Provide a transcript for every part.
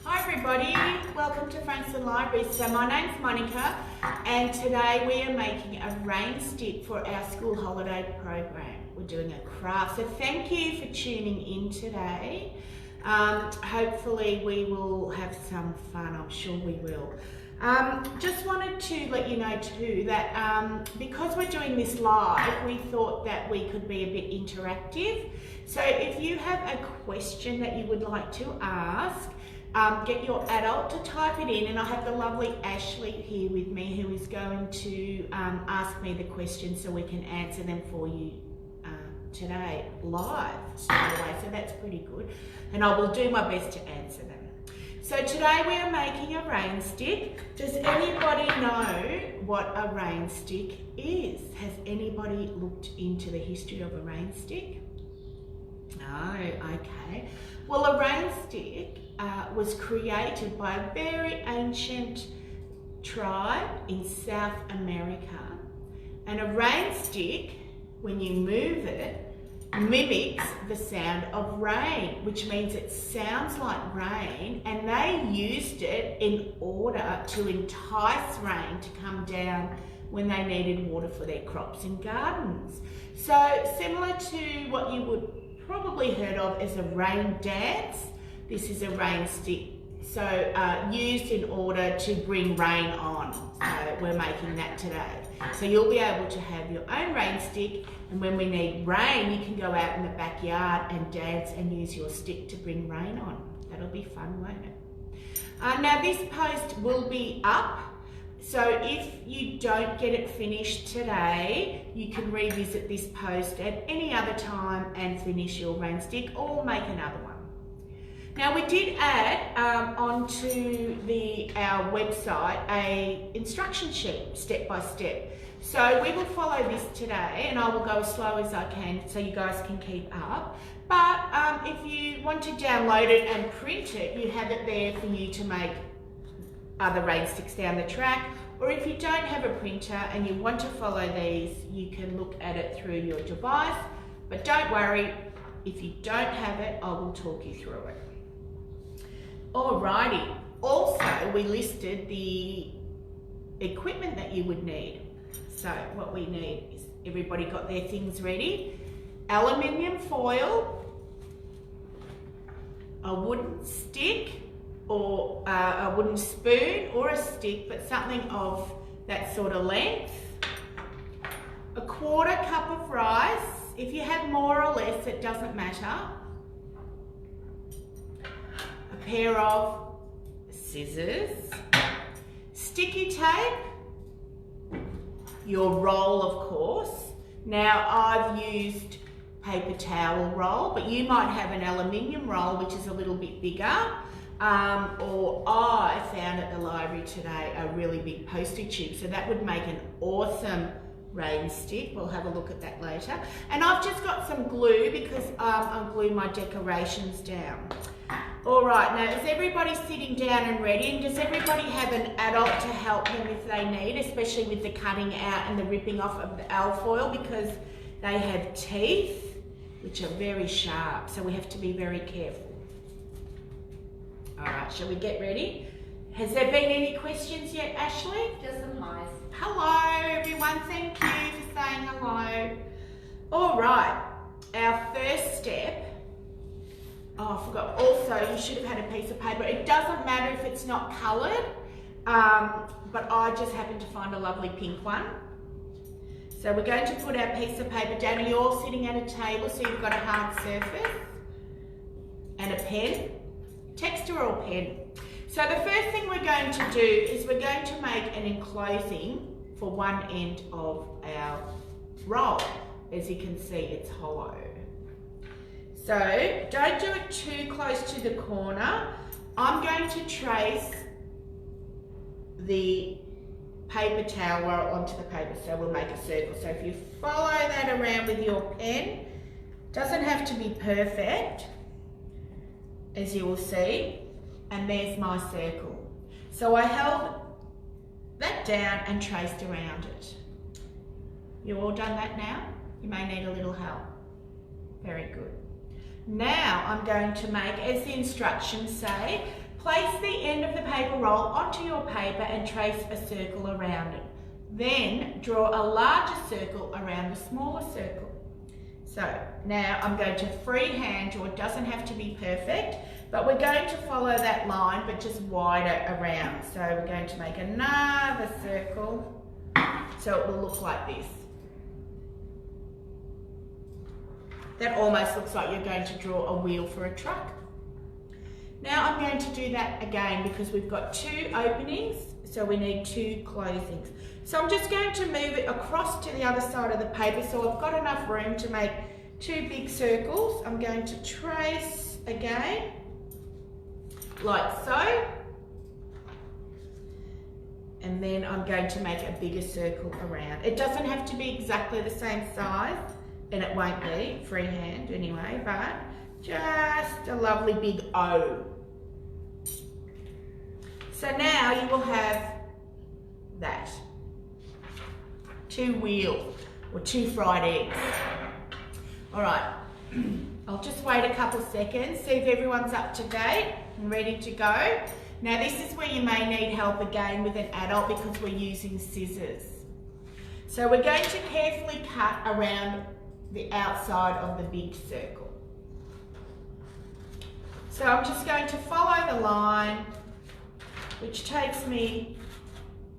Hi everybody, welcome to Frankston Library. So my name's Monica and today we are making a rain stick for our school holiday program. We're doing a craft, so thank you for tuning in today. Hopefully we will have some fun, I'm sure we will. Just wanted to let you know too that because we're doing this live, we thought that we could be a bit interactive. So if you have a question that you would like to ask, get your adult to type it in, and I have the lovely Ashley here with me who is going to ask me the questions so we can answer them for you today live straight away, so that's pretty good, and I will do my best to answer them. So today we are making a rain stick. Does anybody know what a rain stick is? Has anybody looked into the history of a rain stick? No, okay. Well, a rain stick was created by a very ancient tribe in South America, and a rain stick, when you move it, mimics the sound of rain, which means it sounds like rain, and they used it in order to entice rain to come down when they needed water for their crops and gardens. So similar to what you would probably heard of as a rain dance, this is a rain stick, so used in order to bring rain on. So we're making that today. So you'll be able to have your own rain stick, and when we need rain, you can go out in the backyard and dance and use your stick to bring rain on. That'll be fun, won't it? Now this post will be up, so if you don't get it finished today, you can revisit this post at any other time and finish your rain stick or make another one. Now we did add onto our website a instruction sheet, step by step. So we will follow this today, and I will go as slow as I can so you guys can keep up. But if you want to download it and print it, you have it there for you to make other rain sticks down the track. Or if you don't have a printer and you want to follow these, you can look at it through your device. But don't worry, if you don't have it, I will talk you through it. Alrighty, also we listed the equipment that you would need. So what we need is, everybody got their things ready? Aluminium foil, a wooden stick, or a wooden spoon or a stick, but something of that sort of length, a 1/4 cup of rice. If you have more or less, it doesn't matter. A pair of scissors, sticky tape, your roll of course. Now I've used paper towel roll, but you might have an aluminium roll which is a little bit bigger, or I found at the library today a really big poster tube, so that would make an awesome rain stick. We'll have a look at that later. And I've just got some glue because I'll glue my decorations down. All right, now is everybody sitting down and ready? And does everybody have an adult to help them if they need, especially with the cutting out and the ripping off of the alfoil, because they have teeth which are very sharp, so we have to be very careful. All right, shall we get ready? Has there been any questions yet, Ashley? Just some highs. Hello everyone, thank you for saying hello. All right, our first step, oh I forgot, also you should have had a piece of paper. It doesn't matter if it's not coloured, but I just happened to find a lovely pink one. So we're going to put our piece of paper down. You're all sitting at a table, so you've got a hard surface and a pen, texture or pen. So the first thing we're going to do is we're going to make an enclosing for one end of our roll. As you can see, it's hollow. So don't do it too close to the corner. I'm going to trace the paper towel roll onto the paper, so we'll make a circle. So if you follow that around with your pen, doesn't have to be perfect, as you will see, and there's my circle. So I held that down and traced around it. You all done that now? You may need a little help. Very good. Now I'm going to make, as the instructions say, Place the end of the paper roll onto your paper and trace a circle around it. Then draw a larger circle around the smaller circle. So now I'm going to freehand draw. It doesn't have to be perfect, but we're going to follow that line but just wider around. So we're going to make another circle so it will look like this. That almost looks like you're going to draw a wheel for a truck. Now I'm going to do that again because we've got 2 openings, so we need 2 closings. So I'm just going to move it across to the other side of the paper so I've got enough room to make 2 big circles. I'm going to trace again, like so. And then I'm going to make a bigger circle around. It doesn't have to be exactly the same size, and it won't be freehand anyway, but just a lovely big O. So now you will have that. 2 wheels or 2 fried eggs. All right, I'll just wait a couple seconds, see if everyone's up to date and ready to go. Now this is where you may need help again with an adult because we're using scissors. So we're going to carefully cut around the outside of the big circle. So I'm just going to follow the line, which takes me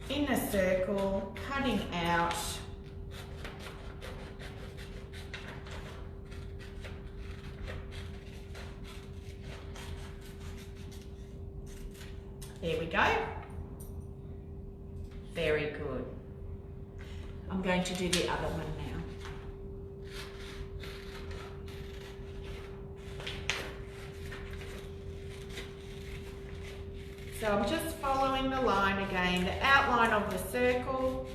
in a circle, cutting out. There we go. Very good. I'm going to do the other one now. So I'm just following the line again, the outline of the circle.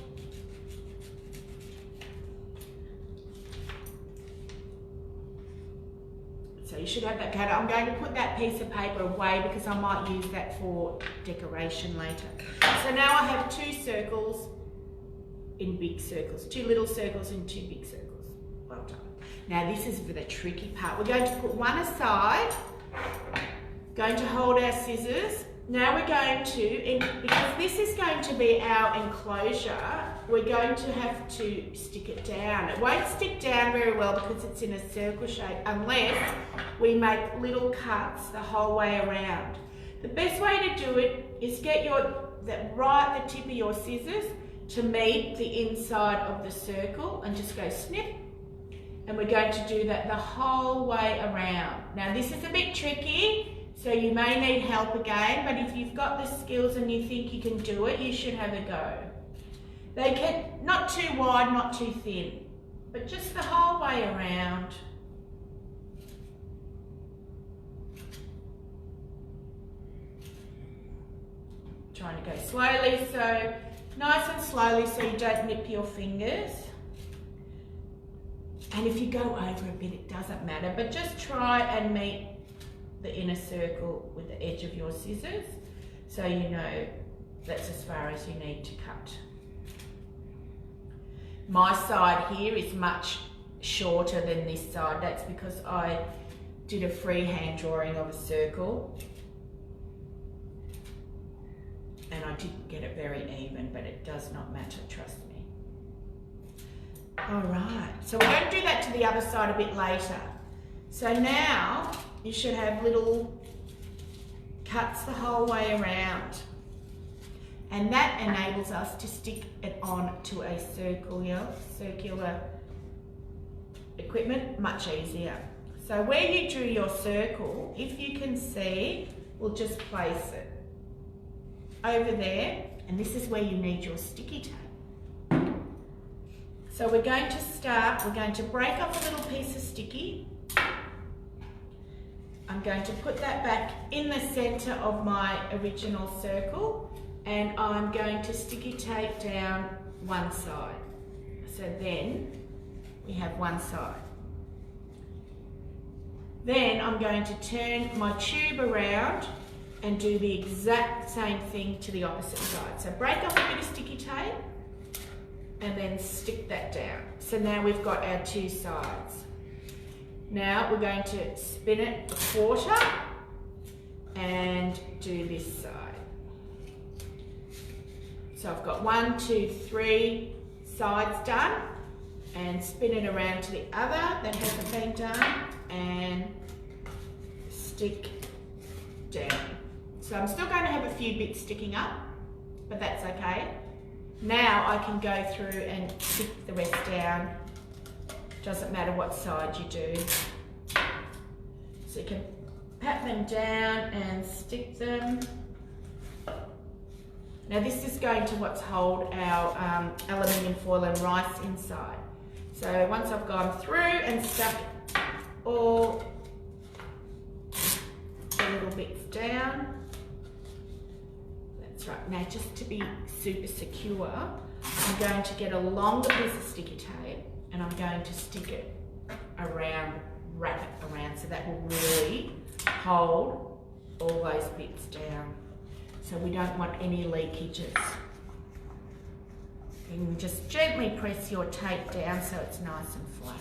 So you should have that cut. I'm going to put that piece of paper away because I might use that for decoration later. So now I have 2 circles in big circles, 2 little circles and 2 big circles. Well done. Now this is for the tricky part. We're going to put one aside, going to hold our scissors. Now we're going to, because this is going to be our enclosure, we're going to have to stick it down. It won't stick down very well because it's in a circle shape unless we make little cuts the whole way around. The best way to do it is get the tip of your scissors to meet the inside of the circle and just go snip. And we're going to do that the whole way around. Now this is a bit tricky, so you may need help again, but if you've got the skills and you think you can do it, you should have a go. They can, not too wide, not too thin, but just the whole way around. Trying to go slowly, so nice and slowly so you don't nip your fingers. And if you go over a bit, it doesn't matter, but just try and meet the inner circle with the edge of your scissors so you know that's as far as you need to cut. My side here is much shorter than this side. That's because I did a freehand drawing of a circle and I didn't get it very even, but it does not matter, trust me. All right, so we're going to do that to the other side a bit later. So now you should have little cuts the whole way around. And that enables us to stick it on to a circular equipment much easier. So where you drew your circle, if you can see, we'll just place it over there. And this is where you need your sticky tape. So we're going to start, we're going to break off a little piece of sticky. I'm going to put that back in the center of my original circle and I'm going to sticky tape down one side. So then we have one side. Then I'm going to turn my tube around and do the exact same thing to the opposite side. So break off a bit of sticky tape and then stick that down. So now we've got our 2 sides. Now we're going to spin it a quarter and do this side. So I've got 1, 2, 3 sides done, and spin it around to the other that hasn't been done, and stick down. So I'm still going to have a few bits sticking up, but that's okay. Now I can go through and stick the rest down. Doesn't matter what side you do. So you can pat them down and stick them. Now this is going to what's hold our aluminium foil and rice inside. So once I've gone through and stuck all the little bits down, that's right. Now just to be super secure, I'm going to get a longer piece of sticky tape and I'm going to stick it around, wrap it around, so that will really hold all those bits down. So we don't want any leakages. And just gently press your tape down so it's nice and flat.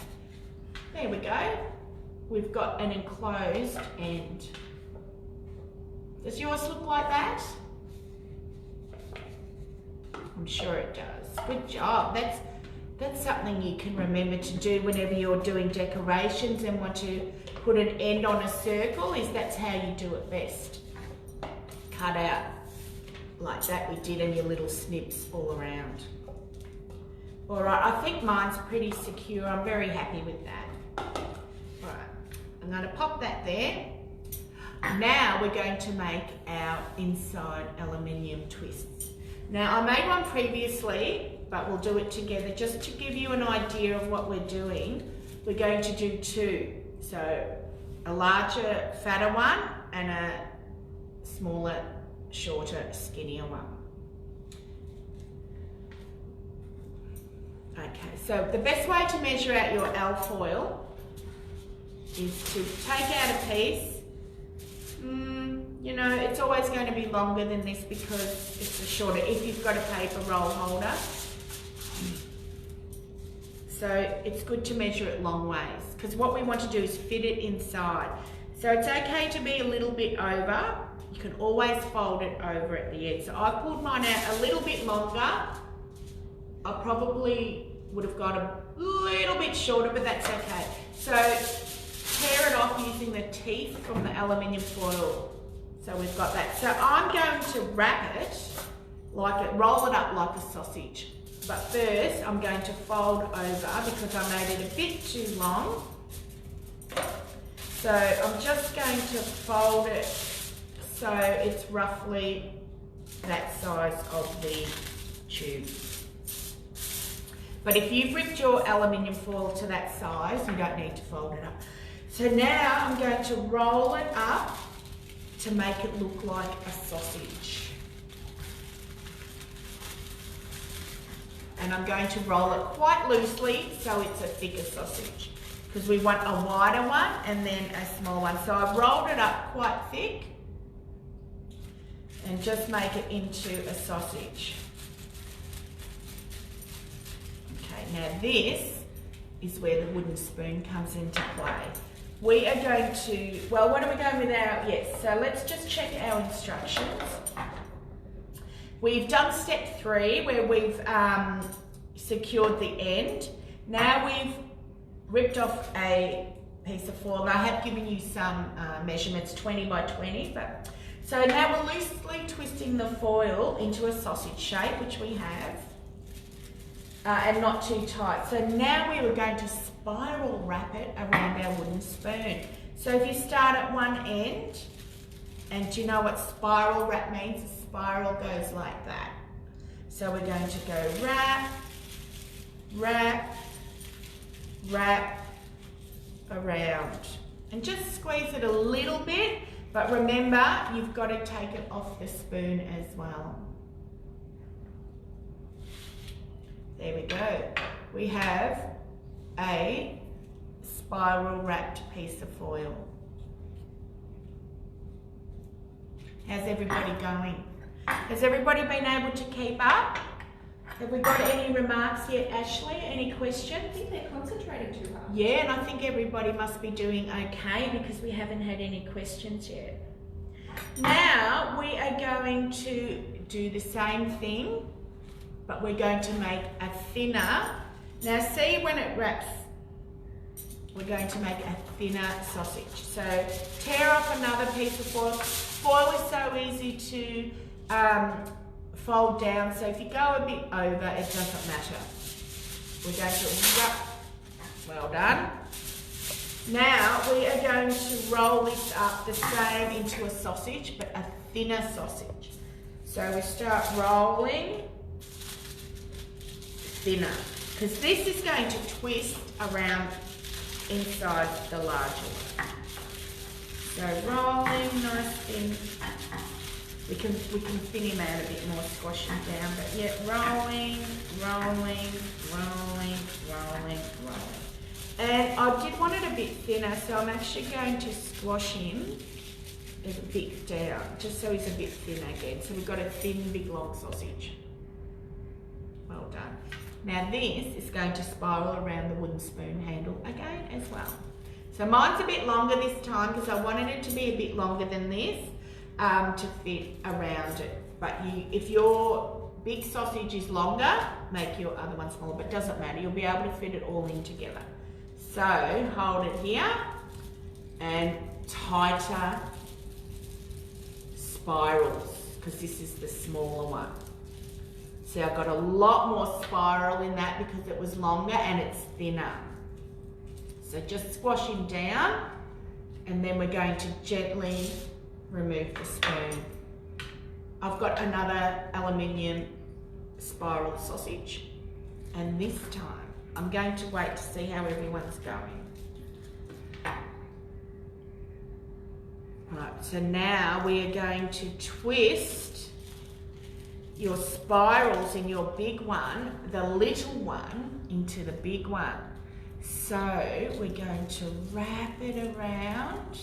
There we go. We've got an enclosed end. Does yours look like that? I'm sure it does. Good job. That's something you can remember to do whenever you're doing decorations and want to put an end on a circle, is that's how you do it best. Cut out like that we did, and your little snips all around. All right, I think mine's pretty secure. I'm very happy with that. All right, I'm going to pop that there. Now we're going to make our inside aluminium twists. Now I made one previously, but we'll do it together just to give you an idea of what we're doing. We're going to do two. So a larger, fatter one and a smaller, shorter, skinnier one. Okay, so the best way to measure out your alfoil is to take out a piece. You know, it's always going to be longer than this because it's a shorter, if you've got a paper roll holder. So it's good to measure it long ways, because what we want to do is fit it inside. So it's okay to be a little bit over. You can always fold it over at the end. So I pulled mine out a little bit longer. I probably would have got a little bit shorter, but that's okay. So tear it off using the teeth from the aluminium foil. So we've got that. So I'm going to wrap it like it, roll it up like a sausage. But first I'm going to fold over because I made it a bit too long. So I'm just going to fold it so it's roughly that size of the tube. But if you've ripped your aluminium foil to that size, you don't need to fold it up. So now I'm going to roll it up to make it look like a sausage. And I'm going to roll it quite loosely so it's a thicker sausage, because we want a wider one and then a small one. So I've rolled it up quite thick and just make it into a sausage. Okay, now this is where the wooden spoon comes into play. We are going to, well, what are we going with our, yes, so let's just check our instructions. We've done step 3 where we've secured the end. Now we've ripped off a piece of foil. I have given you some measurements, 20 by 20, but so now we're loosely twisting the foil into a sausage shape, which we have, and not too tight. So now we were going to spiral wrap it around our wooden spoon. So if you start at one end, and do you know what spiral wrap means? A spiral goes like that. So we're going to go wrap, wrap, wrap around, and just squeeze it a little bit, but remember you've got to take it off the spoon as well. There we go. We have a spiral wrapped piece of foil. How's everybody going? Has everybody been able to keep up? Have we got any remarks yet, Ashley? Any questions? I think they're concentrating too hard. Yeah, and I think everybody must be doing okay because we haven't had any questions yet. Now we are going to do the same thing, but we're going to make a thinner. Now see when it wraps, we're going to make a thinner sausage. So tear off another piece of foil. Foil is so easy to fold down, so if you go a bit over, it doesn't matter. We're going to wrap, well done. Now we are going to roll this up the same into a sausage, but a thinner sausage. So we start rolling thinner, because this is going to twist around inside the larger one. So rolling nice thin. We can thin him out a bit more, squash him down, but yeah, rolling. And I did want it a bit thinner, so I'm actually going to squash him a bit down, just so he's a bit thinner again. So we've got a thin, big, long sausage. Well done. Now this is going to spiral around the wooden spoon handle again as well. So mine's a bit longer this time because I wanted it to be a bit longer than this to fit around it. But if your big sausage is longer, make your other one smaller, but it doesn't matter. You'll be able to fit it all in together. So hold it here and tighter spirals, because this is the smaller one. See, I've got a lot more spiral in that because it was longer and it's thinner. So just squash him down, and then we're going to gently remove the spoon. I've got another aluminium spiral sausage, and this time I'm going to wait to see how everyone's going. Right, so now we are going to twist your spirals in your big one, the little one, into the big one. So we're going to wrap it around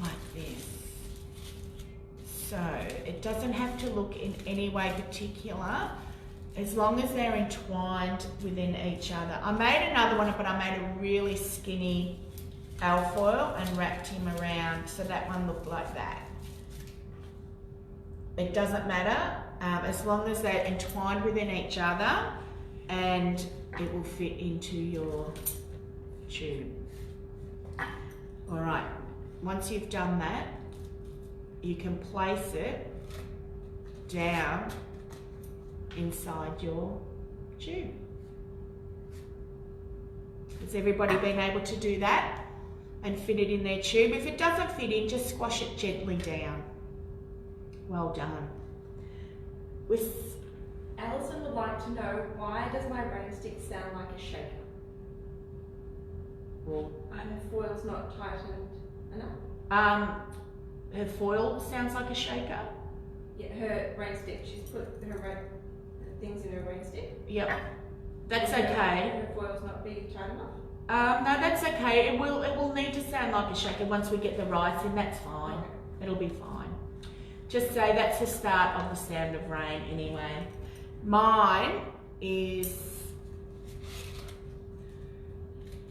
like this. So it doesn't have to look in any way particular, as long as they're entwined within each other. I made another one, but I made a really skinny alfoil and wrapped him around, so that one looked like that. It doesn't matter, as long as they're entwined within each other, and it will fit into your tube. All right, once you've done that, you can place it down inside your tube. Has everybody been able to do that and fit it in their tube? If it doesn't fit in, just squash it gently down. Well done. Alison would like to know, why does my rain stick sound like a shaker? Well, And the foil's not tightened enough? Her foil sounds like a shaker. Yeah, her rain stick, she's put her things in her rain stick. Yep, that's And okay. her foil's not being tight enough? No, that's okay. It will need to sound like a shaker once we get the rice in. That's fine. Okay. It'll be fine. Just say that's the start of the sound of rain anyway. Mine is,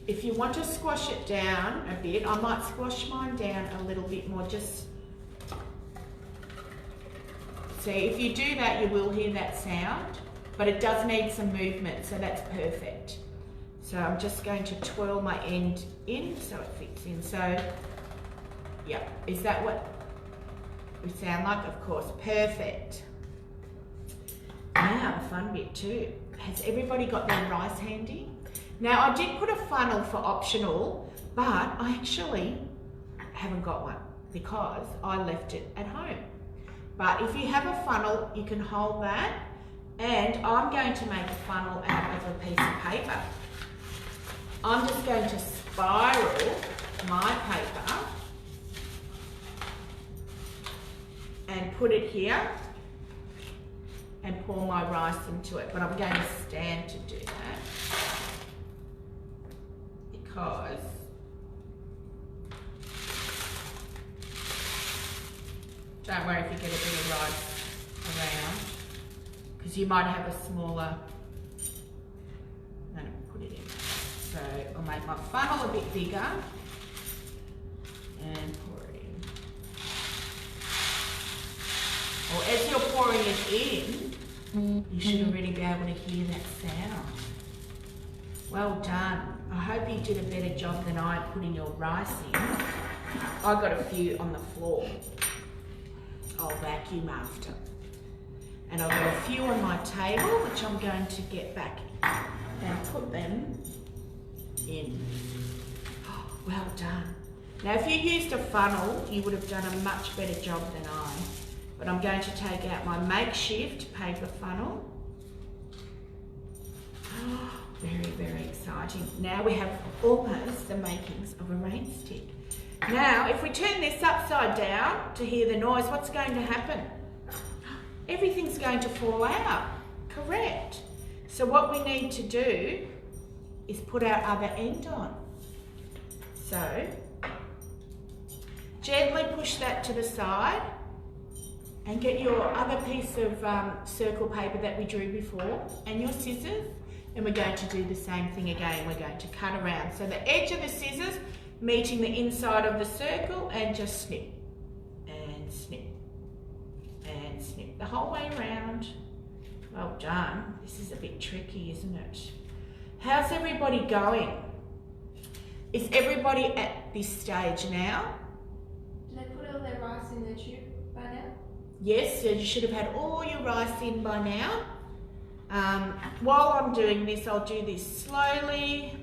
if you want to squash it down a bit, I might squash mine down a little bit more. Just see, if you do that, you will hear that sound, but it does need some movement, so that's perfect. So I'm just going to twirl my end in so it fits in. So, yeah, is that what we sound like? Of course, perfect. Now the fun bit too. Has everybody got their rice handy? Now I did put a funnel for optional, but I actually haven't got one because I left it at home. But if you have a funnel, you can hold that, and I'm going to make a funnel out of a piece of paper. I'm just going to spiral my paper and put it here and pour my rice into it, but I'm going to stand to do that because don't worry if you get a bit of rice around, because you might have a smaller, no, put it in. So I'll make my funnel a bit bigger and pour it in. it in, you should already be able to hear that sound. Well done. I hope you did a better job than I putting your rice in. I got a few on the floor. I'll vacuum after. And I've got a few on my table, which I'm going to get back and put them in. Oh, well done. Now, if you used a funnel, you would have done a much better job than I. But I'm going to take out my makeshift paper funnel. Oh, very, very exciting. Now we have almost the makings of a rain stick. Now, if we turn this upside down to hear the noise, what's going to happen? Everything's going to fall out. Correct. So what we need to do is put our other end on. So, gently push that to the side and get your other piece of circle paper that we drew before and your scissors, and we're going to do the same thing again. We're going to cut around. So the edge of the scissors meeting the inside of the circle and just snip and snip and snip the whole way around. Well done. This is a bit tricky, isn't it? How's everybody going? Is everybody at this stage now? Did they put all their rice in their tube by now? Yes, so you should have had all your rice in by now. While I'm doing this, I'll do this slowly.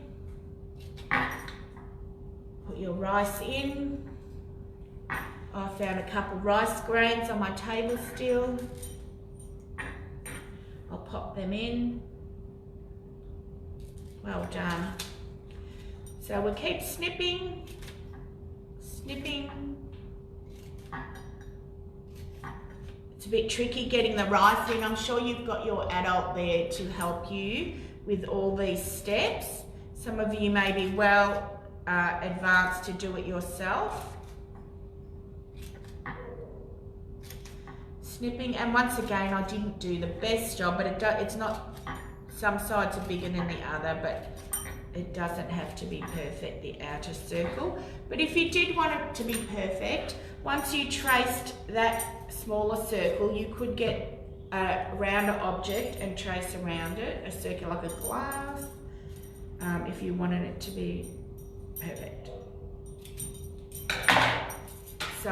Put your rice in. I found a couple rice grains on my table still. I'll pop them in. Well done. So we'll keep snipping, snipping. It's a bit tricky getting the rice in. I'm sure you've got your adult there to help you with all these steps. Some of you may be well advanced to do it yourself. Snipping, and once again, I didn't do the best job, but it's not, some sides are bigger than the other, but it doesn't have to be perfect, the outer circle. But if you did want it to be perfect, once you traced that smaller circle, you could get a rounder object and trace around it, a circle like a glass, if you wanted it to be perfect. So,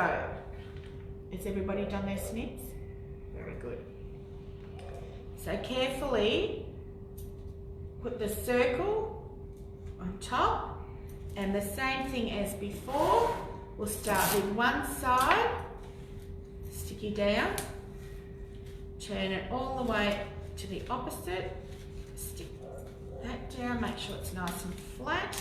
has everybody done their snips? Very good. So carefully put the circle on top, and the same thing as before. We'll start with one side, sticky down, turn it all the way to the opposite, stick that down, make sure it's nice and flat.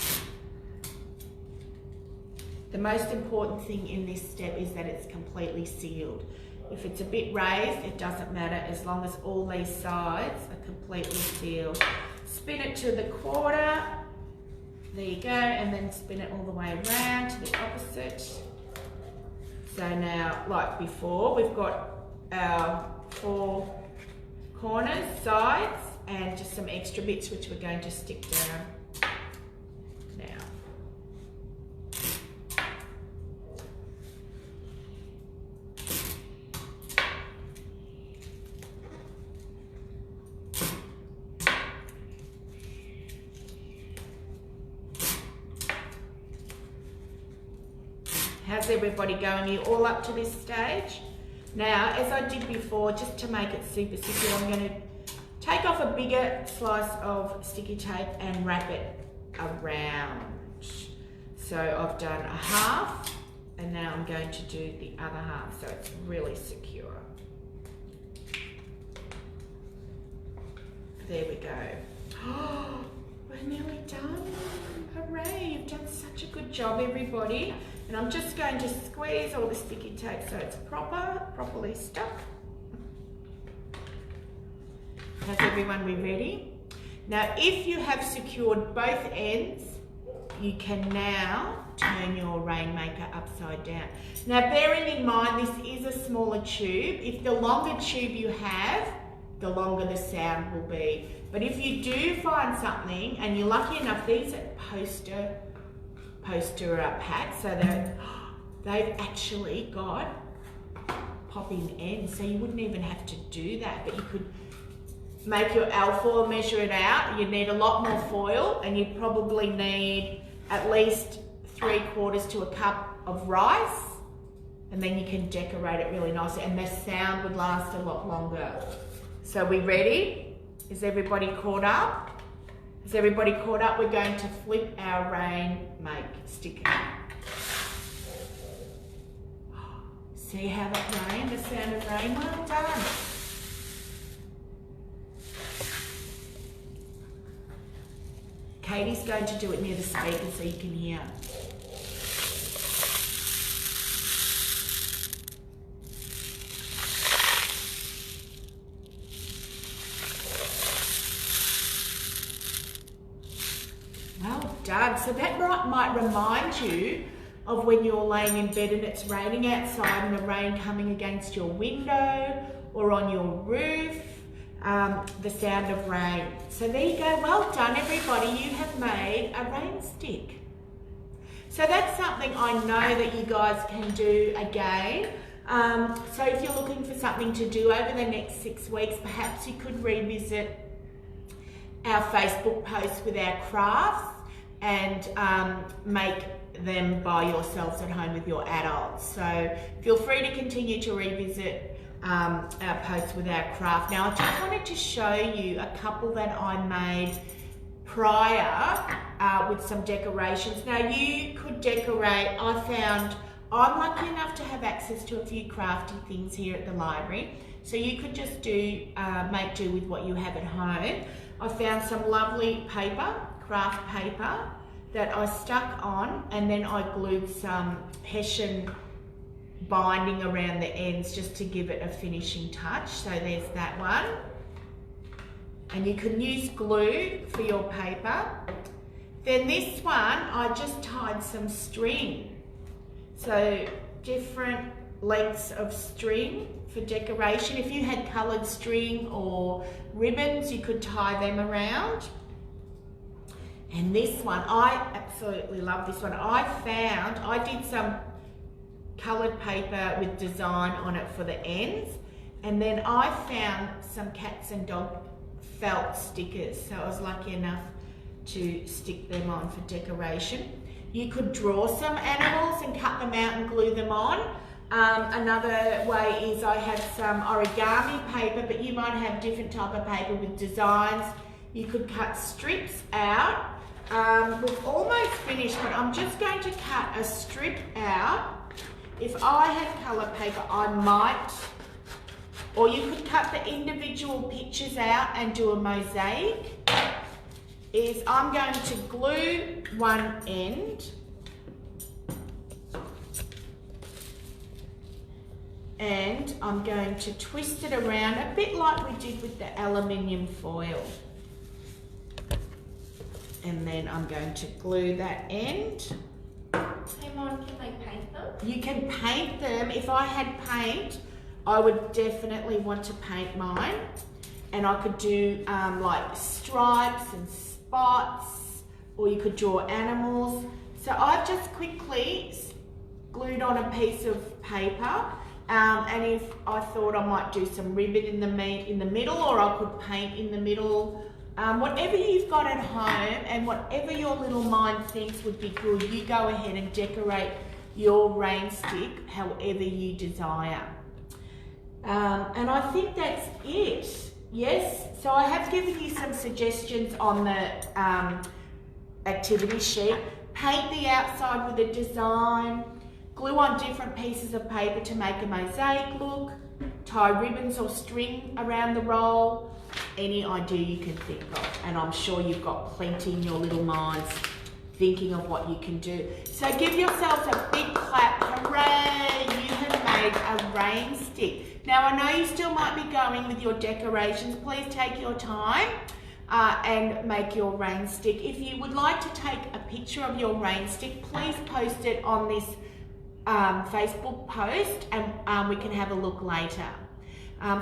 The most important thing in this step is that it's completely sealed. If it's a bit raised, it doesn't matter as long as all these sides are completely sealed. Spin it to the quarter. There you go, and then spin it all the way around to the opposite. So now, like before, we've got our 4 corners, sides, and just some extra bits which we're going to stick down now. How's everybody going? Are you all up to this stage? Now, as I did before, just to make it super secure, I'm going to take off a bigger slice of sticky tape and wrap it around. So I've done a half, and now I'm going to do the other half, so it's really secure. There we go. Oh, we're nearly done. Hooray, you've done such a good job, everybody. And I'm just going to squeeze all the sticky tape so it's properly stuck. Has everyone been ready? Now, if you have secured both ends, you can now turn your rainmaker upside down. Now, bearing in mind this is a smaller tube, if the longer tube you have, the longer the sound will be. But if you do find something, and you're lucky enough, these are poster packs, so they've actually got pop in ends, so you wouldn't even have to do that, but you could make your alfoil, measure it out. You'd need a lot more foil, and you'd probably need at least 3/4 to a cup of rice, and then you can decorate it really nicely, and the sound would last a lot longer. So we ready? Is everybody caught up? Is everybody caught up? We're going to flip our rain make sticker. See how that rain, the sound of rain? Well done. Katie's going to do it near the speaker so you can hear. Well done. So that might remind you of when you're laying in bed and it's raining outside and the rain coming against your window or on your roof, the sound of rain. So there you go, well done everybody, you have made a rain stick. So that's something I know that you guys can do again. So if you're looking for something to do over the next 6 weeks, perhaps you could revisit our Facebook posts with our crafts and make them by yourselves at home with your adults. So feel free to continue to revisit our posts with our craft. Now I just wanted to show you a couple that I made prior with some decorations. Now you could decorate, I'm lucky enough to have access to a few crafty things here at the library, so you could just make do with what you have at home. I found some lovely paper, craft paper, that I stuck on, and then I glued some Hessian binding around the ends just to give it a finishing touch. So there's that one. And you can use glue for your paper. Then this one, I just tied some string. So different lengths of string for decoration. If you had coloured string or ribbons, you could tie them around. And this one, I absolutely love this one. I did some coloured paper with design on it for the ends, and then I found some cats and dog felt stickers, so I was lucky enough to stick them on for decoration. You could draw some animals and cut them out and glue them on. Another way is I had some origami paper, but you might have different type of paper with designs. You could cut strips out. We've almost finished, but I'm just going to cut a strip out. If I had colour paper, I might, or you could cut the individual pictures out and do a mosaic. I'm going to glue one end and I'm going to twist it around a bit like we did with the aluminium foil. And then I'm going to glue that end. Hey Mon, can they paint them? You can paint them. If I had paint, I would definitely want to paint mine. And I could do like stripes and spots, or you could draw animals. So I've just quickly glued on a piece of paper. And if I thought I might do some ribbon in the middle, or I could paint in the middle. Whatever you've got at home and whatever your little mind thinks would be good, you go ahead and decorate your rain stick however you desire. And I think that's it. Yes, so I have given you some suggestions on the activity sheet. Paint the outside with a design, glue on different pieces of paper to make a mosaic look, tie ribbons or string around the roll, any idea you can think of. And I'm sure you've got plenty in your little minds thinking of what you can do. So give yourselves a big clap. Hooray, you have made a rain stick. Now I know you still might be going with your decorations. Please take your time and make your rain stick. If you would like to take a picture of your rain stick, please post it on this Facebook post and we can have a look later.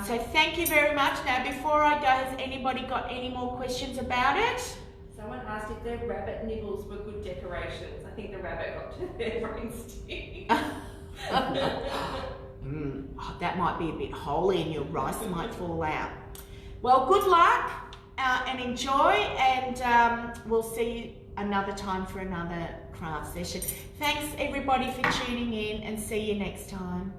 So thank you very much. Now before I go, has anybody got any more questions about it? Someone asked if their rabbit nibbles were good decorations. I think the rabbit got to their rain stick. that might be a bit holy and your rice might fall out. Well, good luck and enjoy, and we'll see you another time for another craft session. Thanks everybody for tuning in, and see you next time.